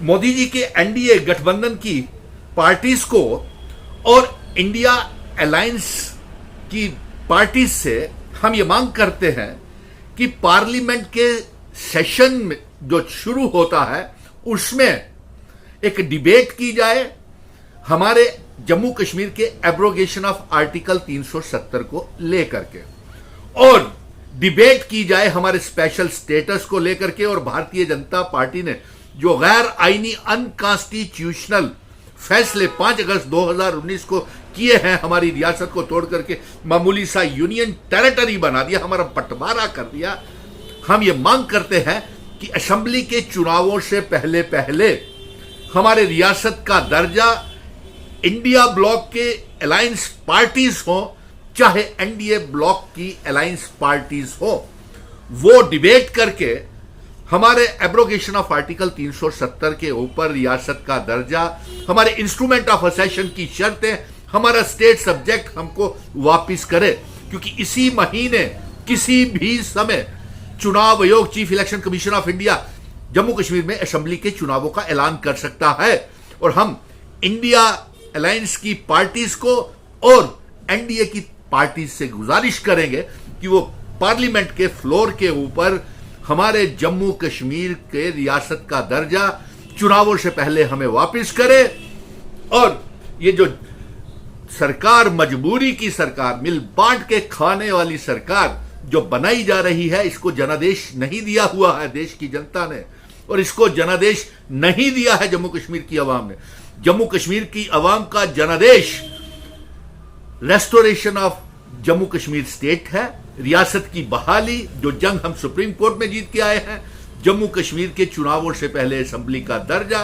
मोदी जी के एनडीए गठबंधन की पार्टीज को और इंडिया अलायंस की पार्टीज से हम ये मांग करते हैं कि पार्लियामेंट के सेशन में जो शुरू होता है उसमें एक डिबेट की जाए हमारे जम्मू कश्मीर के एब्रोगेशन ऑफ आर्टिकल 370 को लेकर के, और डिबेट की जाए हमारे स्पेशल स्टेटस को लेकर के। और भारतीय जनता पार्टी ने जो गैर आईनी अनकॉन्स्टिट्यूशनल फैसले 5 अगस्त 2019 को किए हैं, हमारी रियासत को तोड़ करके मामूली सा यूनियन टेरिटरी बना दिया, हमारा बंटवारा कर दिया, हम ये मांग करते हैं कि असेंबली के चुनावों से पहले पहले हमारे रियासत का दर्जा इंडिया ब्लॉक के अलायंस पार्टीज हो चाहे एनडीए ब्लॉक की अलायंस पार्टीज हो, वो डिबेट करके हमारे एब्रोगेशन ऑफ आर्टिकल 370 के ऊपर रियासत का दर्जा, हमारे इंस्ट्रूमेंट ऑफ असेशन की शर्तें, हमारा स्टेट सब्जेक्ट हमको वापिस करे। क्योंकि इसी महीने किसी भी समय चुनाव आयोग, chief election commission of India Jammu Kashmir में असेंबली के चुनावों का ऐलान कर सकता है, और हम इंडिया अलायंस की पार्टीज को और एनडीए की पार्टीज से गुजारिश करेंगे कि वो पार्लियामेंट के फ्लोर के ऊपर हमारे जम्मू कश्मीर के रियासत का दर्जा चुनावों से पहले हमें वापस करे। और ये जो सरकार, मजबूरी की सरकार, मिल बांट के खाने वाली सरकार जो बनाई जा रही है, इसको जनादेश नहीं दिया हुआ है देश की जनता ने, और इसको जनादेश नहीं दिया है जम्मू कश्मीर की आवाम ने। जम्मू कश्मीर की आवाम का जनादेश restoration of Jammu Kashmir state है, रियासत की बहाली, जो जंग हम सुप्रीम कोर्ट में जीत के आए हैं, जम्मू कश्मीर के चुनावों से पहले असेंबली का दर्जा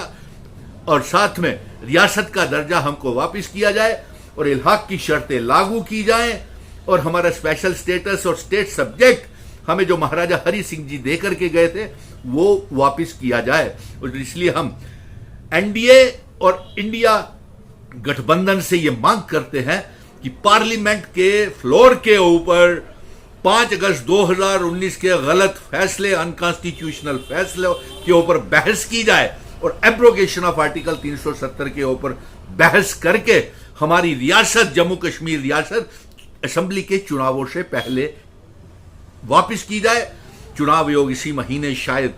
और साथ में रियासत का दर्जा हमको वापस किया जाए और इल्हाक की शर्तें लागू की जाएं, और हमारा स्पेशल स्टेटस और स्टेट सब्जेक्ट हमें जो महाराजा हरि सिंह जी दे करके गए थे वो वापस किया जाए। और इसलिए हम एनडीए और इंडिया गठबंधन से ये मांग करते हैं कि पार्लियामेंट के फ्लोर के ऊपर 5 अगस्त 2019 के गलत फैसले, अनकॉन्स्टिट्यूशनल फैसले के ऊपर बहस की जाए और एब्रोगेशन ऑफ आर्टिकल 370 के ऊपर बहस करके हमारी रियासत, जम्मू कश्मीर रियासत, असेंबली के चुनावों से पहले वापस की जाए। चुनाव आयोग इसी महीने शायद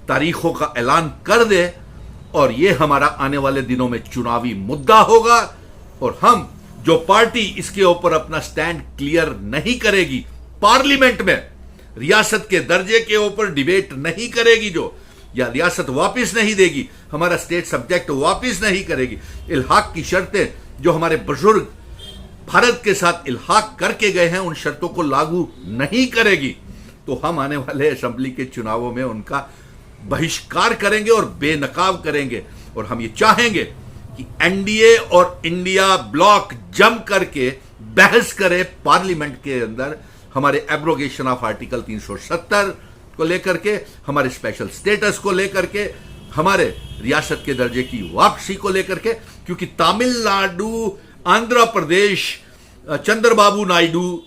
तारीखों का ऐलान कर दे और ये हमारा आने वाले दिनों में चुनावी मुद्दा होगा, और हम जो पार्टी इसके ऊपर अपना स्टैंड क्लियर नहीं करेगी, पार्लियामेंट में रियासत के दर्जे के ऊपर डिबेट नहीं करेगी, जो या रियासत वापस नहीं देगी, हमारा स्टेट सब्जेक्ट वापस नहीं करेगी, इल्हाक की शर्तें जो हमारे बुजुर्ग भारत के साथ इल्हाक करके गए हैं उन शर्तों को लागू नहीं करेगी, तो हम आने वाले असेंबली के चुनावों में उनका बहिष्कार करेंगे और बेनकाब करेंगे। और हम ये चाहेंगे कि एनडीए और इंडिया ब्लॉक जम करके बहस करे पार्लियामेंट के अंदर हमारे एब्रोगेशन ऑफ आर्टिकल 370 को लेकर के, हमारे स्पेशल स्टेटस को लेकर के, हमारे रियासत के दर्जे की वापसी को लेकर के। क्योंकि तमिलनाडु, आंध्र प्रदेश, चंद्रबाबू नायडू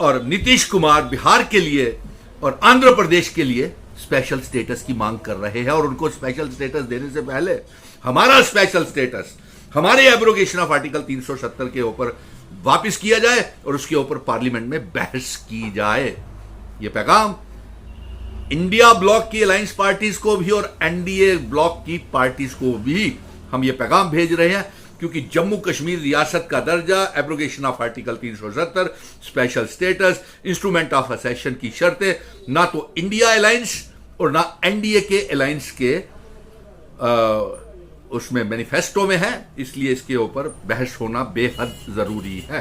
और नीतीश कुमार बिहार के लिए और आंध्र प्रदेश के लिए स्पेशल स्टेटस की मांग कर रहे हैं, और उनको स्पेशल स्टेटस देने से पहले हमारा स्पेशल स्टेटस, हमारे एब्रोगेशन ऑफ आर्टिकल 370 के ऊपर वापस किया जाए और उसके ऊपर पार्लियामेंट में बहस की जाए। यह पैगाम इंडिया ब्लॉक की अलायंस पार्टीज को भी और एनडीए ब्लॉक की पार्टीज को भी हम ये पैगाम भेज रहे हैं, क्योंकि जम्मू कश्मीर रियासत का दर्जा, abrogation of article 370, special status, instrument of accession की शर्तें ना तो इंडिया अलायंस और ना एनडीए के अलायंस के उसमें मैनिफेस्टो में है, इसलिए इसके ऊपर बहस होना बेहद जरूरी है।